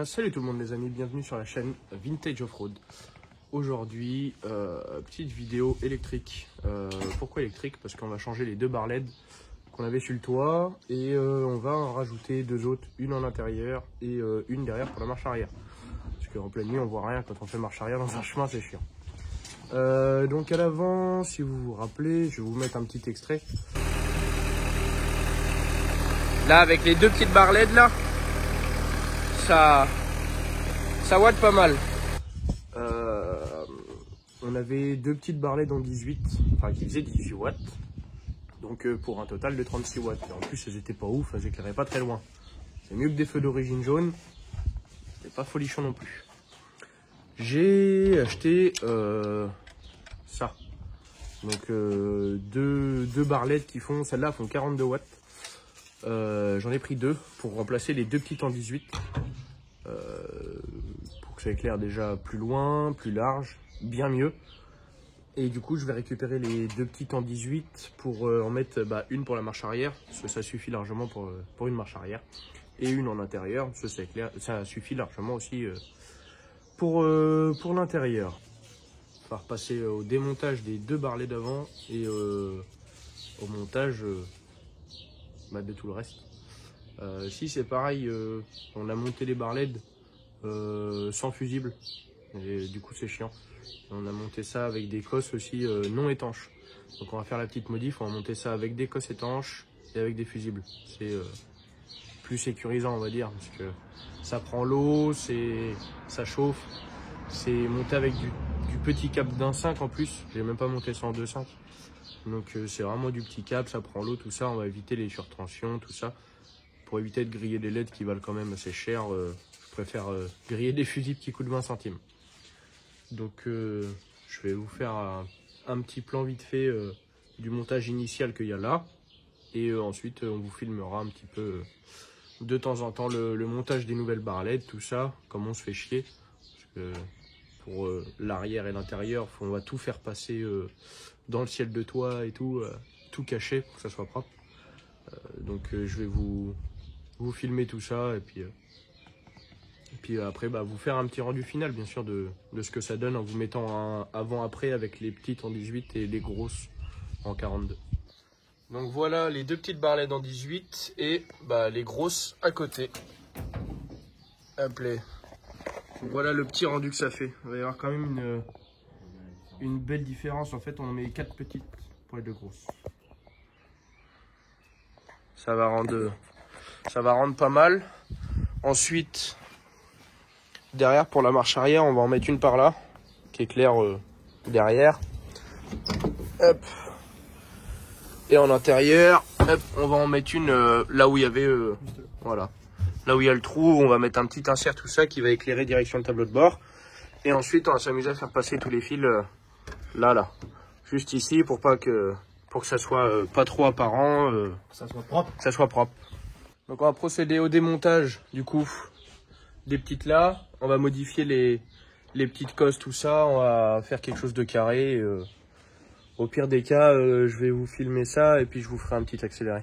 bien, salut tout le monde les amis, bienvenue sur la chaîne Vintage Offroad. Aujourd'hui, petite vidéo électrique. Pourquoi électrique? Parce qu'on va changer les deux barres LED qu'on avait sur le toit et on va en rajouter deux autres, une en intérieur et une derrière pour la marche arrière. Parce qu'en pleine nuit on voit rien quand on fait marche arrière dans un chemin, c'est chiant. Donc à l'avant, si vous vous rappelez, je vais vous mettre un petit extrait. Là avec les deux petites barres LED là, ça watt pas mal. On avait deux petites barres LED en 18, enfin qui faisaient 18 watts. Donc pour un total de 36 watts. Et en plus elles étaient pas ouf, elles éclairaient pas très loin. C'est mieux que des feux d'origine jaune. C'est pas folichon non plus. J'ai acheté ça. Donc deux barres LED qui font, celles-là font 42 watts. J'en ai pris deux pour remplacer les deux petites en 18. Pour que ça éclaire déjà plus loin, plus large, bien mieux. Et du coup je vais récupérer les deux petites en 18 pour en mettre une pour la marche arrière, parce que ça suffit largement pour une marche arrière. Et une en intérieur, parce que ça éclaire, ça suffit largement aussi pour l'intérieur. On va repasser au démontage des deux barres LED d'avant et au montage de tout le reste. Si c'est pareil, on a monté les barres LED sans fusible et du coup c'est chiant. On a monté ça avec des cosses aussi non étanches. Donc on va faire la petite modif, on va monter ça avec des cosses étanches et avec des fusibles. C'est plus sécurisant on va dire, parce que ça prend l'eau, ça chauffe. C'est monté avec du petit câble d'1.5 en plus, j'ai même pas monté ça en 2.5. Donc c'est vraiment du petit câble, ça prend l'eau, tout ça, on va éviter les surtensions, tout ça. Pour éviter de griller des LED qui valent quand même assez cher, je préfère griller des fusibles qui coûtent 20 centimes. Donc je vais vous faire un petit plan vite fait du montage initial qu'il y a là. Et ensuite on vous filmera un petit peu de temps en temps le montage des nouvelles barres LED, tout ça, comme on se fait chier. Parce que pour l'arrière et l'intérieur, on va tout faire passer dans le ciel de toit et tout caché pour que ça soit propre. Donc je vais vous filmer tout ça et puis après vous faire un petit rendu final bien sûr de ce que ça donne en vous mettant un avant-après avec les petites en 18 et les grosses en 42. Donc voilà les deux petites barres LED en 18 et les grosses à côté. Hop là. Voilà le petit rendu que ça fait. Il va y avoir quand même une belle différence. En fait on en met 4 petites pour les deux grosses. Ça va rendre pas mal. Ensuite, derrière pour la marche arrière, on va en mettre une par là, qui éclaire derrière. Hop. Et en intérieur, hop, on va en mettre une là où il y avait, voilà, là où il y a le trou, on va mettre un petit insert, tout ça, qui va éclairer direction le tableau de bord. Et ensuite, on va s'amuser à faire passer tous les fils là, juste ici, pour que ça soit pas trop apparent, que ça soit propre. Donc on va procéder au démontage du coup des petites là. On va modifier les petites cosses, tout ça. On va faire quelque chose de carré. Au pire des cas, je vais vous filmer ça et puis je vous ferai un petit accéléré.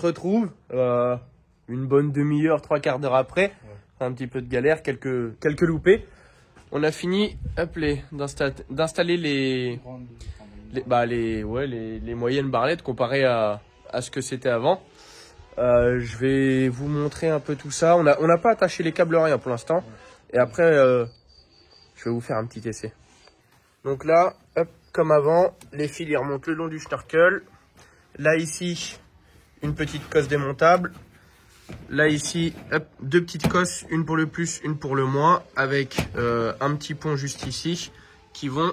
retrouve une bonne demi-heure, 3/4 d'heure après. Ouais. Un petit peu de galère, quelques loupés. On a fini d'installer les moyennes barlettes comparées à ce que c'était avant. Je vais vous montrer un peu tout ça. On n'a pas attaché les câbles rien pour l'instant. Ouais. Et après, je vais vous faire un petit essai. Donc là, hop, comme avant, les fils ils remontent le long du snorkel. Là ici, une petite cosse démontable. Là ici, hop, 2 petites cosses, une pour le plus, une pour le moins, avec un petit pont juste ici, qui vont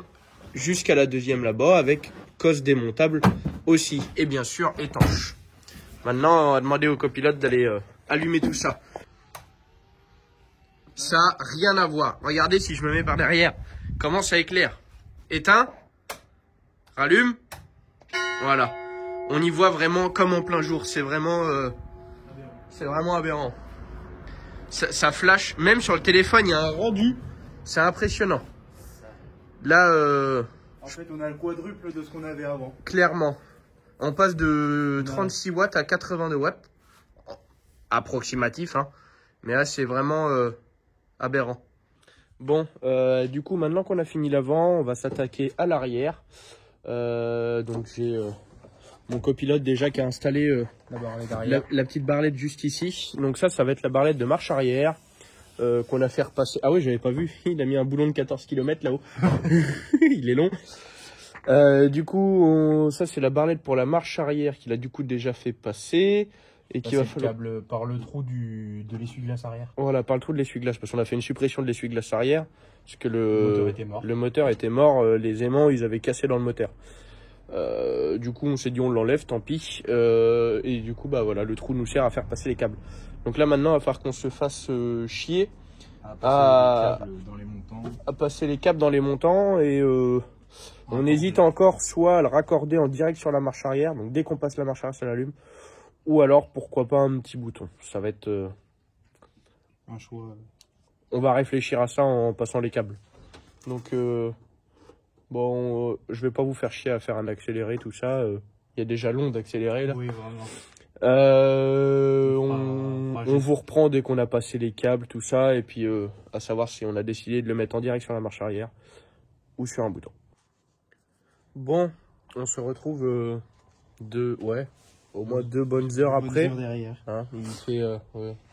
jusqu'à la deuxième là-bas, avec cosse démontable aussi, et bien sûr étanche. Maintenant, on va demander au copilote d'aller allumer tout ça. Ça n'a rien à voir. Regardez si je me mets par derrière, comment ça éclaire. Éteint, rallume, voilà. On y voit vraiment comme en plein jour, c'est vraiment aberrant. Ça flash, même sur le téléphone, il y a un rendu, c'est impressionnant. Là, en fait, on a le quadruple de ce qu'on avait avant. Clairement, on passe de 36 watts à 82 watts, approximatif, hein. Mais là, c'est vraiment aberrant. Bon, du coup, maintenant qu'on a fini l'avant, on va s'attaquer à l'arrière. Donc, j'ai mon copilote déjà qui a installé la petite barlette juste ici. Donc ça va être la barlette de marche arrière qu'on a fait repasser. Ah oui, j'avais pas vu, il a mis un boulon de 14 km là-haut. Il est long. Du coup, ça c'est la barlette pour la marche arrière qu'il a du coup déjà fait passer. Et qui va falloir... le câble par le trou de l'essuie-glace arrière. Voilà, par le trou de l'essuie-glace, parce qu'on a fait une suppression de l'essuie-glace arrière, parce que le moteur était mort, les aimants ils avaient cassé dans le moteur. Du coup on s'est dit on l'enlève, tant pis. Et du coup bah voilà, le trou nous sert à faire passer les câbles. Donc là maintenant il va falloir qu'on se fasse chier à passer les câbles dans les montants. Et on hésite encore soit à le raccorder en direct sur la marche arrière, donc dès qu'on passe la marche arrière ça l'allume. Ou alors, pourquoi pas un petit bouton. Ça va être un choix. On va réfléchir à ça en passant les câbles. Donc, bon, je vais pas vous faire chier à faire un accéléré, tout ça. Il y a déjà long d'accélérer, là. Oui, vraiment. On vous reprend dès qu'on a passé les câbles, tout ça. Et puis, à savoir si on a décidé de le mettre en direct sur la marche arrière ou sur un bouton. Bon, on se retrouve au moins 2 bonnes heures après. Hein, il fait,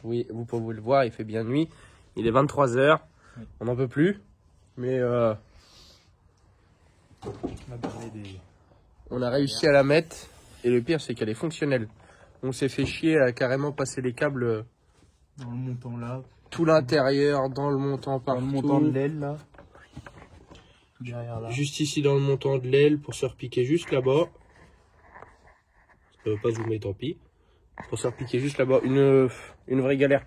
oui, vous pouvez le voir, il fait bien nuit. Il est 23 h. Oui. On n'en peut plus. Mais on a réussi à la mettre. Et le pire, c'est qu'elle est fonctionnelle. On s'est fait chier à carrément passer les câbles dans le montant là. Tout l'intérieur, dans le montant partout. Dans le montant de l'aile là. Tout derrière là. Juste ici dans le montant de l'aile pour se repiquer juste là-bas. Ça ne veut pas zoomer, tant pis. Pour se repiquer juste là-bas. Une vraie galère.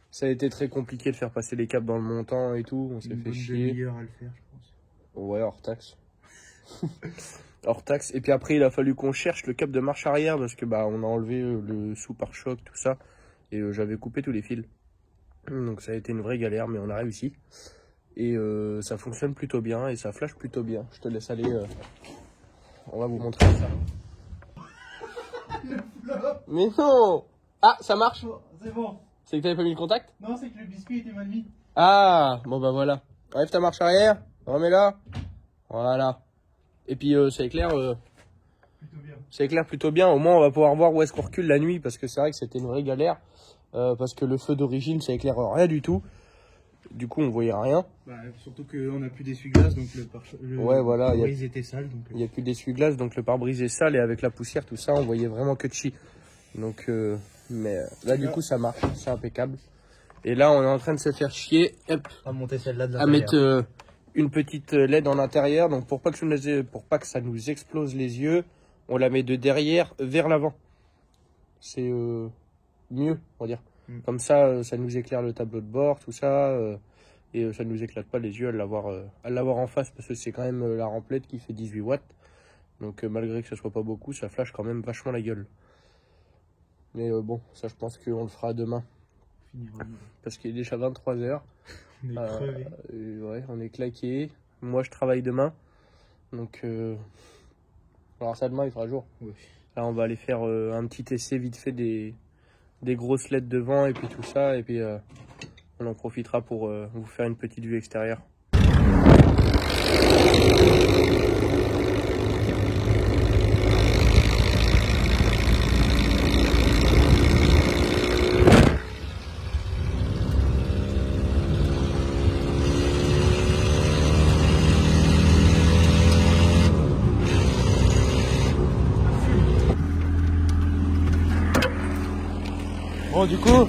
Ça a été très compliqué de faire passer les câbles dans le montant et tout. On s'est fait chier. Demi-heure à le faire, je pense. Ouais, hors taxe. Hors taxe. Et puis après, il a fallu qu'on cherche le câble de marche arrière parce que bah on a enlevé le sous-pare-choc, tout ça. Et j'avais coupé tous les fils. Donc ça a été une vraie galère, mais on a réussi. Et ça fonctionne plutôt bien et ça flash plutôt bien. Je te laisse aller. On va vous montrer ça. Mais non! Ah, ça marche? C'est bon. C'est que t'avais pas mis le contact? Non, c'est que le biscuit était mal mis. Ah, bon bah voilà. Enlève ta marche arrière, remets-la. Voilà. Et puis ça éclaire. Plutôt bien. Ça éclaire plutôt bien. Au moins on va pouvoir voir où est-ce qu'on recule la nuit, parce que c'est vrai que c'était une vraie galère. Parce que le feu d'origine ça éclaire rien du tout. Du coup on voyait rien. Bah, surtout qu'on n'a plus d'essuie-glace, donc le pare-brise était sale. Il n'y a plus d'essuie-glace, donc le pare-brise est sale, et avec la poussière, tout ça, on voyait vraiment que de chi. Donc, mais là du coup ça marche, c'est impeccable. Et là on est en train de se faire chier, hop, à monter celle-là de à mettre une petite LED en intérieur. Donc pour pas que ça nous explose les yeux, on la met de derrière vers l'avant. C'est mieux, on va dire. Comme ça, ça nous éclaire le tableau de bord, tout ça, et ça ne nous éclate pas les yeux à l'avoir en face, parce que c'est quand même la remplette qui fait 18 watts. Donc malgré que ce soit pas beaucoup, ça flash quand même vachement la gueule. Mais bon, ça je pense qu'on le fera demain. Parce qu'il est déjà 23 h. On est crevé. Ouais, on est claqué. Moi je travaille demain. Donc, alors ça demain il fera jour. Oui. Là, on va aller faire un petit essai vite fait des grosses LED devant et puis tout ça. Et puis on en profitera pour vous faire une petite vue extérieure. Bon, du coup,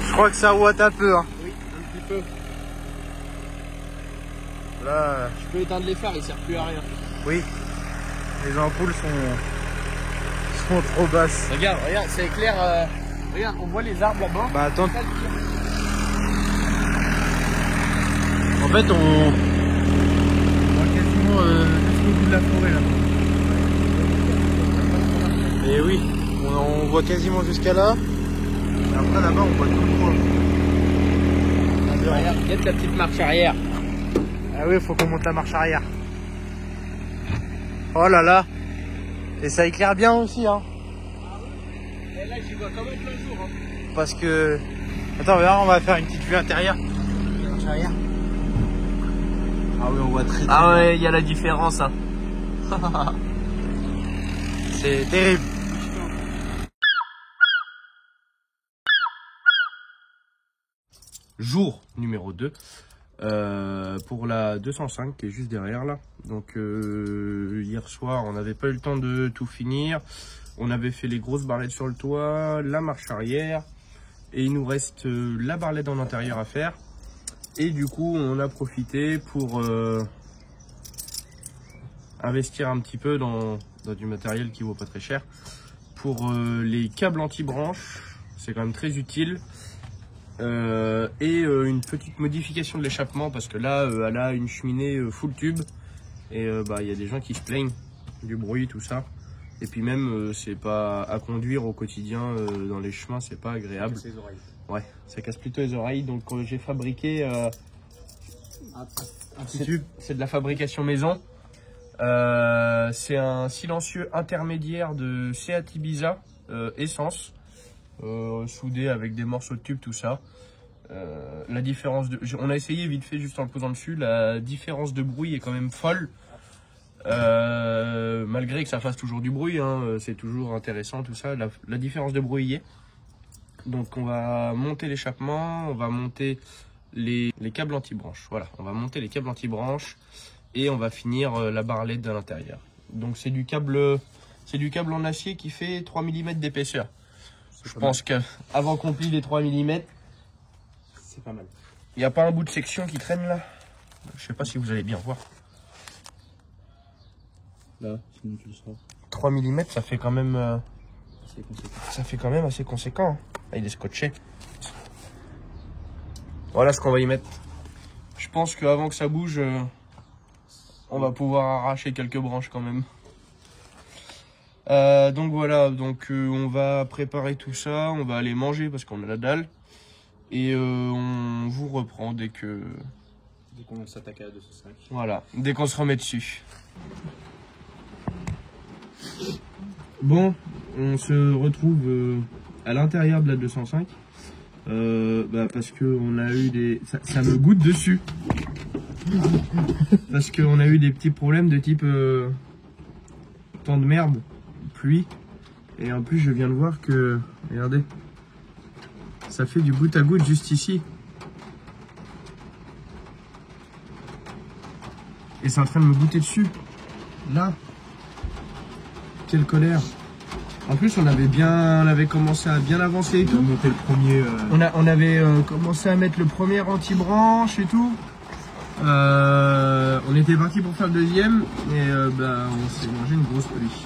je crois que ça ouate un peu. Hein. Oui, un petit peu. Là, je peux éteindre les phares, ils servent plus à rien. Oui, les ampoules sont trop basses. Regarde, c'est clair. Regarde, on voit les arbres là-bas. Bah attends. En fait, on voit quasiment jusqu'au bout de la forêt là-bas. Et oui, on voit quasiment jusqu'à là. Et après là-bas, on voit tout le bois. Regarde, la petite marche arrière. Ah oui, il faut qu'on monte la marche arrière. Oh là là. Et ça éclaire bien aussi, hein. Ah oui. Et là, j'y vois quand même plein jour. Hein. Parce que... Attends, on va faire une petite vue intérieure. Marche arrière. Ah oui, on voit très bien. Ah ouais, il y a la différence. Hein. C'est terrible. Jour numéro 2 pour la 205 qui est juste derrière là. Donc hier soir on n'avait pas eu le temps de tout finir. On avait fait les grosses barlettes sur le toit, la marche arrière et il nous reste la barlette en intérieur à faire. Et du coup on a profité pour investir un petit peu dans du matériel qui vaut pas très cher. Pour les câbles anti-branches, c'est quand même très utile. Et une petite modification de l'échappement parce que là elle a une cheminée full tube et il y a des gens qui se plaignent du bruit, tout ça, et puis même c'est pas à conduire au quotidien dans les chemins, c'est pas agréable. Ça casse les oreilles. Ouais, ça casse plutôt les oreilles. Donc j'ai fabriqué un petit tube, c'est de la fabrication maison. C'est un silencieux intermédiaire de Seat Ibiza essence, soudé avec des morceaux de tube, tout ça. La différence on a essayé vite fait juste en le posant dessus, la différence de bruit est quand même folle, malgré que ça fasse toujours du bruit, hein, c'est toujours intéressant tout ça, la différence de bruit y est. Donc on va monter l'échappement, on va monter les câbles anti-branches, voilà, on va monter les câbles anti-branches et on va finir la barlette de l'intérieur. Donc c'est du câble en acier qui fait 3 mm d'épaisseur. Je pense qu'avant qu'on plie les 3 mm, c'est pas mal. Il n'y a pas un bout de section qui traîne là? Je sais pas si vous allez bien voir. Là, sinon tu le sors. 3 mm, ça fait quand même... ça fait quand même assez conséquent. Là, il est scotché. Voilà ce qu'on va y mettre. Je pense qu'avant que ça bouge, on va pouvoir arracher quelques branches quand même. Donc voilà, on va préparer tout ça, on va aller manger parce qu'on a la dalle. Et on vous reprend dès qu'on s'attaque à la 205. Voilà, dès qu'on se remet dessus. Bon, on se retrouve à l'intérieur de la 205. Parce que on a eu des... Ça me goûte dessus. Parce qu'on a eu des petits problèmes de type temps de merde, pluie. Et en plus je viens de voir que... Regardez. Ça fait du goutte à goutte juste ici. Et c'est en train de me goûter dessus. Là. Quelle colère. En plus on avait commencé à bien avancer et tout. On a monté le premier. On avait commencé à mettre le premier anti-branche et tout. On était parti pour faire le deuxième. Et on s'est mangé une grosse pluie.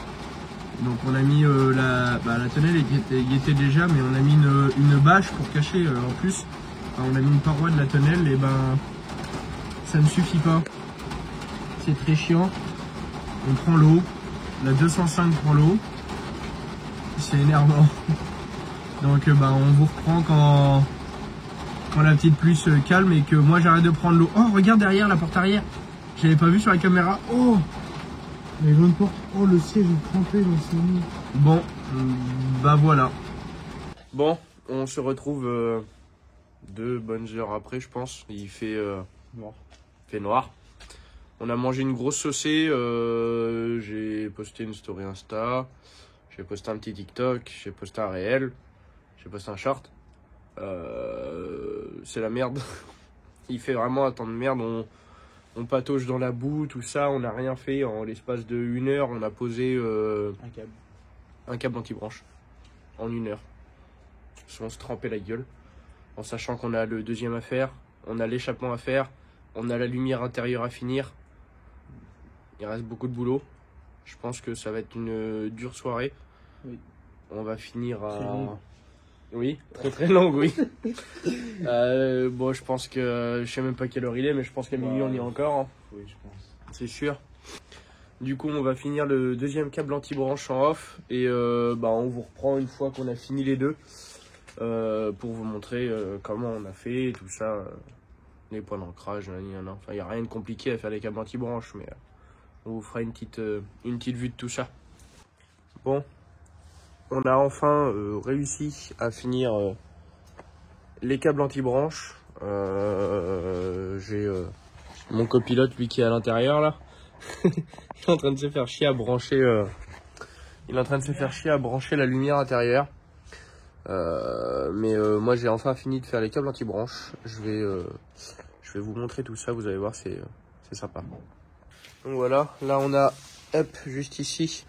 Donc on a mis la tonnelle y était déjà, mais on a mis une bâche pour cacher en plus. Enfin, on a mis une paroi de la tonnelle et ça ne suffit pas. C'est très chiant. On prend l'eau, la 205 prend l'eau. C'est énervant. Donc on vous reprend quand la petite pluie se calme et que moi j'arrête de prendre l'eau. Oh regarde derrière la porte arrière. J'avais pas vu sur la caméra. Oh Les jaunes portes. Oh, le siège est trempé dans ce lit. Bon, bah voilà. Bon, on se retrouve 2 bonnes heures après, je pense. Il fait noir. On a mangé une grosse saucée. J'ai posté une story Insta. J'ai posté un petit TikTok. J'ai posté un réel. J'ai posté un short. C'est la merde. Il fait vraiment un temps de merde. On patauge dans la boue, tout ça. On n'a rien fait. En l'espace de 1 heure, on a posé un câble anti-branche. En 1 heure. On se trempait la gueule. En sachant qu'on a le deuxième à faire. On a l'échappement à faire. On a la lumière intérieure à finir. Il reste beaucoup de boulot. Je pense que ça va être une dure soirée. Oui. On va finir à... Très longue. Oui, très longue, oui. Bon, je pense que... Je sais même pas quelle heure il est, mais je pense qu'à minuit, on y est encore. Hein. Oui, je pense. C'est sûr. Du coup, on va finir le deuxième câble anti-branche en off. Et on vous reprend une fois qu'on a fini les deux. Pour vous montrer comment on a fait, tout ça. Les points d'ancrage, enfin, il n'y a rien de compliqué à faire les câbles anti-branche, mais on vous fera une petite vue de tout ça. Bon, on a enfin réussi à finir les câbles anti-branche. J'ai mon copilote, lui, qui est à l'intérieur, là. Il est en train de se faire chier à brancher la lumière intérieure. Moi j'ai enfin fini de faire les câbles anti-branche. Je vais vous montrer tout ça, vous allez voir, c'est sympa. Donc voilà, là on a juste ici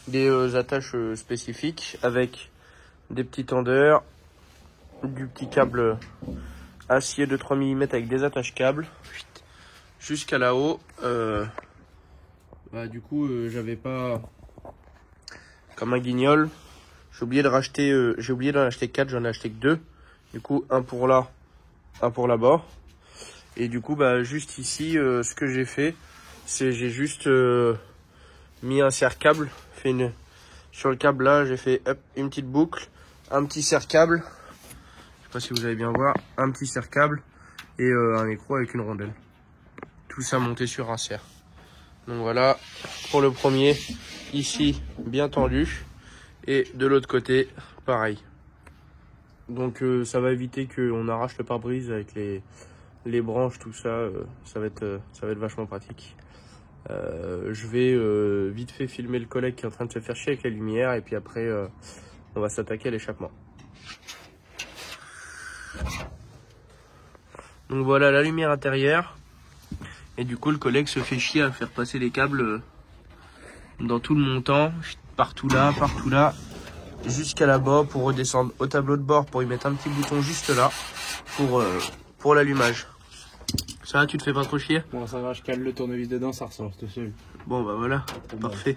des attaches spécifiques avec des petits tendeurs, du petit câble acier de 3 mm avec des attaches câbles jusqu'à là-haut. Du coup j'avais pas comme un guignol. J'ai oublié d'en acheter 4, j'en ai acheté que 2. Du coup, un pour là, un pour là-bas. Et du coup, juste ici, ce que j'ai fait, c'est j'ai juste mis un serre-câble. Sur le câble là, j'ai fait une petite boucle, un petit serre-câble. Je sais pas si vous allez bien voir, un petit serre-câble et un écrou avec une rondelle. Tout ça monté sur un serre. Donc voilà, pour le premier, ici, bien tendu. Et de l'autre côté, pareil. Donc ça va éviter qu'on arrache le pare-brise avec les branches, tout ça. Ça va être vachement pratique. Je vais vite fait filmer le collègue qui est en train de se faire chier avec la lumière. Et puis après, on va s'attaquer à l'échappement. Donc voilà la lumière intérieure. Et du coup, le collègue se fait chier à faire passer les câbles dans tout le montant. Partout là, jusqu'à là-bas pour redescendre au tableau de bord pour y mettre un petit bouton juste là pour l'allumage. Ça va, tu te fais pas trop chier? Bon, ça va, je cale le tournevis dedans, ça ressort tout seul. Bon, bah voilà, parfait.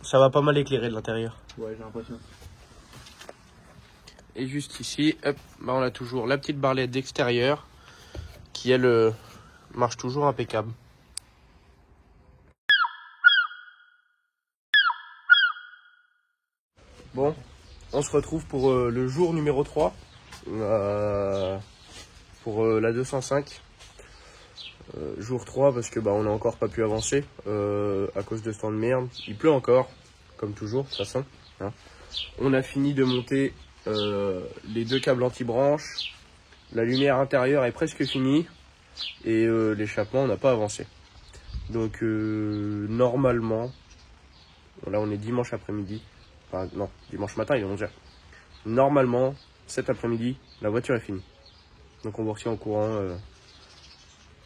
Ça va pas mal éclairer de l'intérieur. Ouais, j'ai l'impression. Et juste ici, on a toujours la petite barlette d'extérieur qui, elle, marche toujours impeccable. Bon, on se retrouve pour le jour numéro 3, pour la 205. Jour 3 parce que on n'a encore pas pu avancer à cause de ce temps de merde. Il pleut encore, comme toujours, de toute façon. Hein. On a fini de monter les 2 câbles anti-branches. La lumière intérieure est presque finie. Et l'échappement, on n'a pas avancé. Donc normalement, là on est dimanche après-midi. Enfin, non, dimanche matin, il est 11h. Normalement, cet après-midi, la voiture est finie. Donc on vous retient au courant.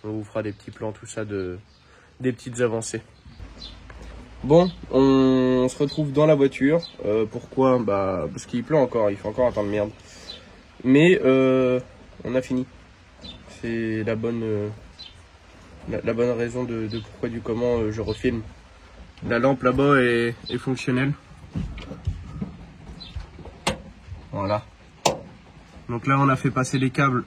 On vous fera des petits plans, tout ça, des petites avancées. Bon, on se retrouve dans la voiture. Pourquoi? Parce qu'il pleut encore, il fait encore un temps de merde. Mais on a fini. C'est la bonne raison de pourquoi du comment je refilme. La lampe là-bas est fonctionnelle. Voilà. Donc là, on a fait passer les câbles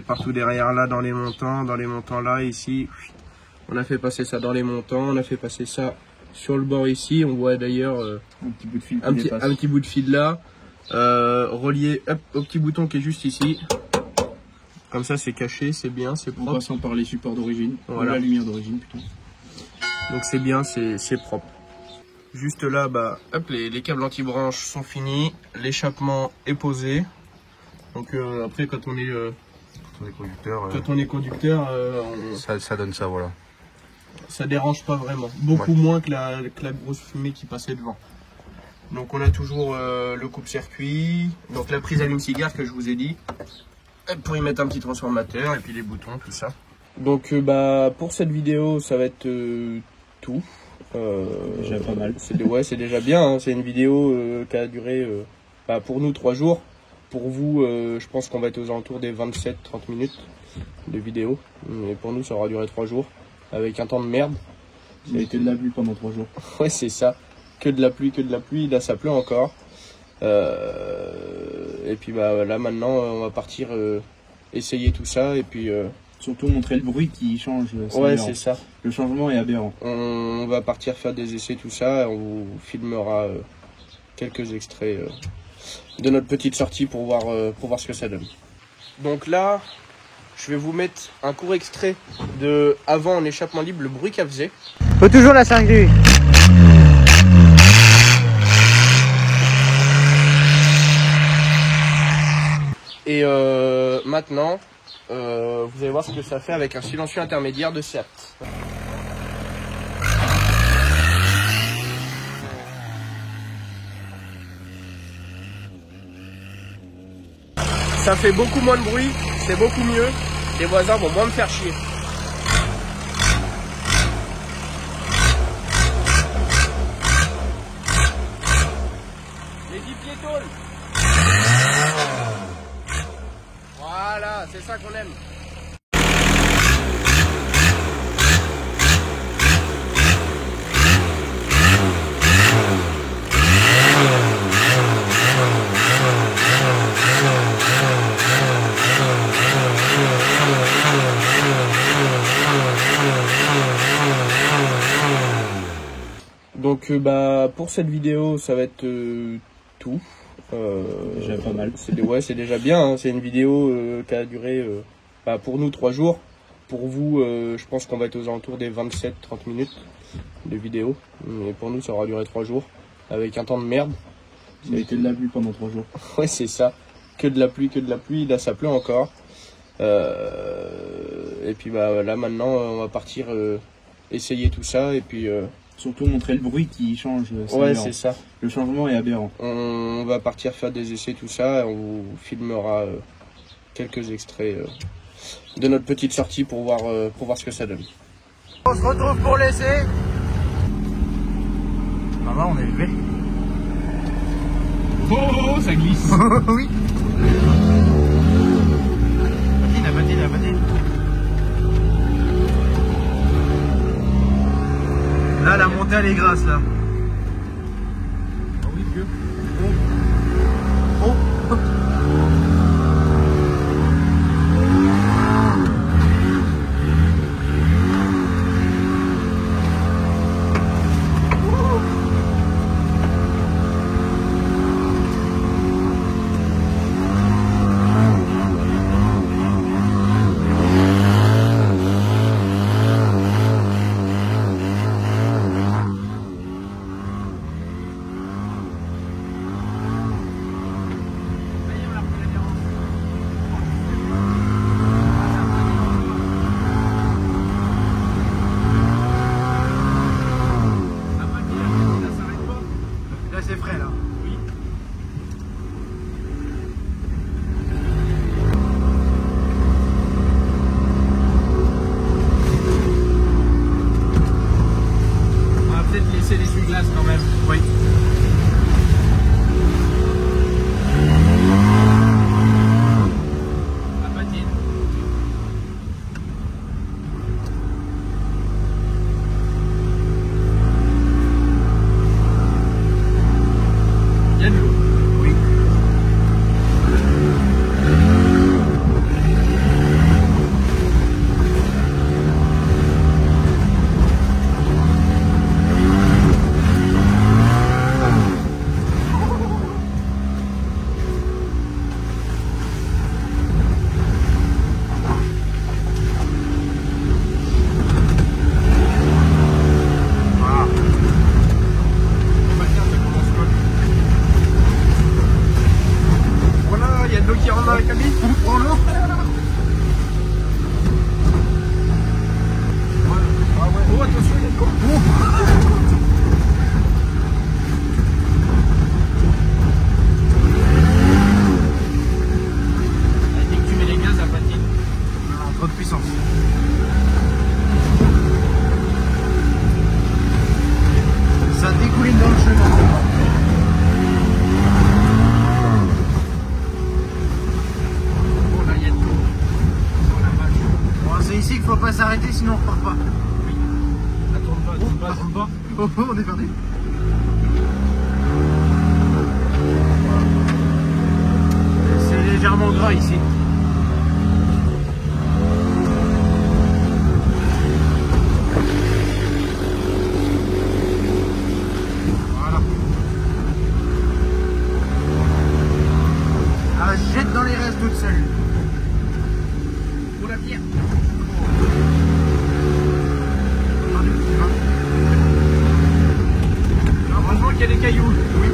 partout derrière là, dans les montants là, ici. On a fait passer ça dans les montants, on a fait passer ça sur le bord ici. On voit d'ailleurs un petit bout de fil, un petit bout de fil là, relié au petit bouton qui est juste ici. Comme ça, c'est caché, c'est bien, c'est propre. En passant par les supports d'origine, voilà. La lumière d'origine plutôt. Donc c'est bien, c'est propre. Juste là, bah, hop, les câbles anti-branches sont finis, l'échappement est posé. Donc après, quand on est conducteur, ça donne ça, voilà. Ça dérange pas vraiment, beaucoup moins que la grosse fumée qui passait devant. Donc on a toujours le coupe-circuit, donc la prise allume-cigare que je vous ai dit, pour y mettre un petit transformateur et puis les boutons, tout ça. Donc bah pour cette vidéo, ça va être tout. Déjà pas mal. C'est déjà bien, hein. C'est une vidéo qui a duré bah, pour nous 3 jours. Pour vous, je pense qu'on va être aux alentours des 27-30 minutes de vidéo. Et pour nous, ça aura duré 3 jours. Avec un temps de merde. Il y a que de la pluie pendant 3 jours. Ouais, c'est ça. Que de la pluie. Là, ça pleut encore. Et puis bah, là, maintenant, on va partir essayer tout ça. Et puis... surtout montrer le bruit qui change. Ouais, c'est ça. Le changement est aberrant. On va partir faire des essais, tout ça. On vous filmera quelques extraits de notre petite sortie pour voir ce que ça donne. Donc là, je vais vous mettre un court extrait de avant en échappement libre, le bruit qu'elle faisait. Faut toujours la 5G. Et maintenant, vous allez voir ce que ça fait avec un silencieux intermédiaire de Seat. Ça fait beaucoup moins de bruit, c'est beaucoup mieux. Les voisins vont moins me faire chier. Les 10 piétons. Voilà, c'est ça qu'on aime. Donc bah pour cette vidéo, ça va être tout. Déjà pas mal. C'est déjà bien, hein. C'est une vidéo qui a duré bah, pour nous 3 jours. Pour vous, je pense qu'on va être aux alentours des 27-30 minutes de vidéo. Et pour nous, ça aura duré 3 jours. Avec un temps de merde. Il y a que de la pluie pendant 3 jours. Ouais, c'est ça. Que de la pluie. Là, ça pleut encore. Et puis bah, là, maintenant, on va partir essayer tout ça. Et puis... surtout montrer le bruit qui change. Ouais, c'est ça. Le changement est aberrant. On va partir faire des essais, tout ça. On vous filmera quelques extraits de notre petite sortie pour voir ce que ça donne. On se retrouve pour l'essai. Ah là, on est élevé. Oh, ça glisse. Oui. Patine. Là, la montée, elle est grasse, là. Ah oui, vieux. Oh. l'eau qui rentre dans la cabine. On prend l'eau. Oh, attention, il y a de l'eau. Dès que tu mets les gaz, ça patine. Trop de puissance. Ça dégouline dans le chemin. Oh là, il y a de l'eau. Oh la vache. Bon, c'est ici qu'il faut pas s'arrêter, sinon on repart pas. Attends pas. Oh, on est perdu. C'est légèrement gras ici. Voilà. Ah, jette dans les restes toute seule. Pour la bière. Heureusement qu'il y a des cailloux. Oui.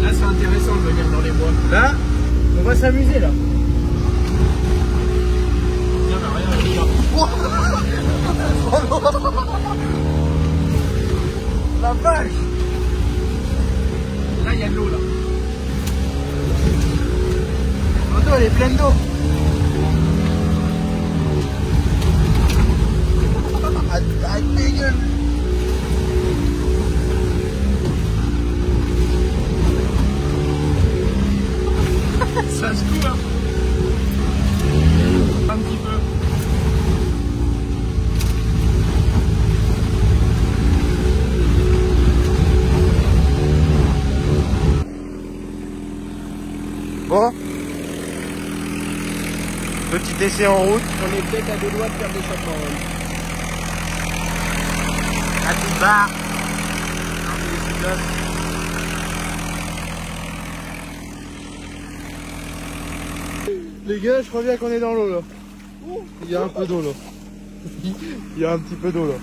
Là, c'est intéressant de venir dans les bois. Là, on va s'amuser là. Tiens, mais rien, La vache. là, il y a de l'eau, là. L'auto elle est pleine d'eau. Ah, dégueule. Ça se court, hein. Un petit peu. Bon. Petit essai en route. On est peut-être à deux doigts de faire des changements. À toute barre. Les gars, je crois bien qu'on est dans l'eau là. Il y a un peu d'eau là. Il y a un petit peu d'eau là.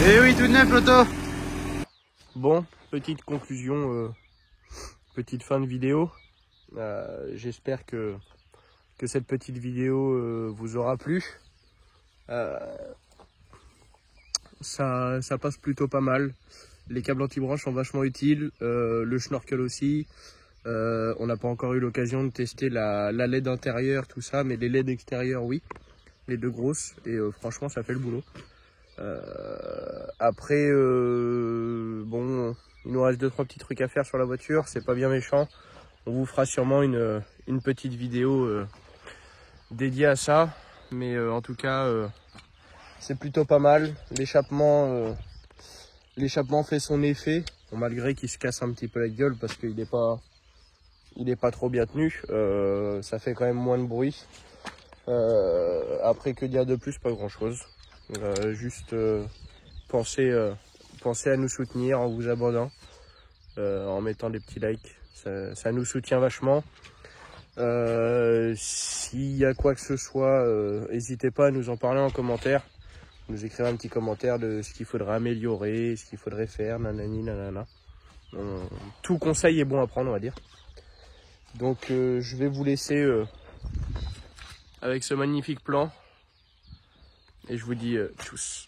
Eh oui, tout neuf l'auto. Bon, petite conclusion, petite fin de vidéo. J'espère que cette petite vidéo vous aura plu. Ça passe plutôt pas mal. Les câbles anti-branches sont vachement utiles, le schnorkel aussi. On n'a pas encore eu l'occasion de tester la LED intérieure, tout ça, mais les LED extérieures, oui. Les deux grosses, et franchement, ça fait le boulot. Après, bon, il nous reste 2-3 petits trucs à faire sur la voiture, c'est pas bien méchant. On vous fera sûrement une petite vidéo dédiée à ça, mais en tout cas, c'est plutôt pas mal. L'échappement fait son effet, bon, malgré qu'il se casse un petit peu la gueule parce qu'il n'est pas trop bien tenu. Ça fait quand même moins de bruit. Après, que dire de plus? Pas grand chose. Juste pensez à nous soutenir en vous abonnant, en mettant des petits likes, ça nous soutient vachement. S'il y a quoi que ce soit, n'hésitez pas à nous en parler en commentaire, nous écrire un petit commentaire de ce qu'il faudrait améliorer, ce qu'il faudrait faire, nanani nanana. Tout conseil est bon à prendre, on va dire. Donc je vais vous laisser avec ce magnifique plan. Et je vous dis tchuss.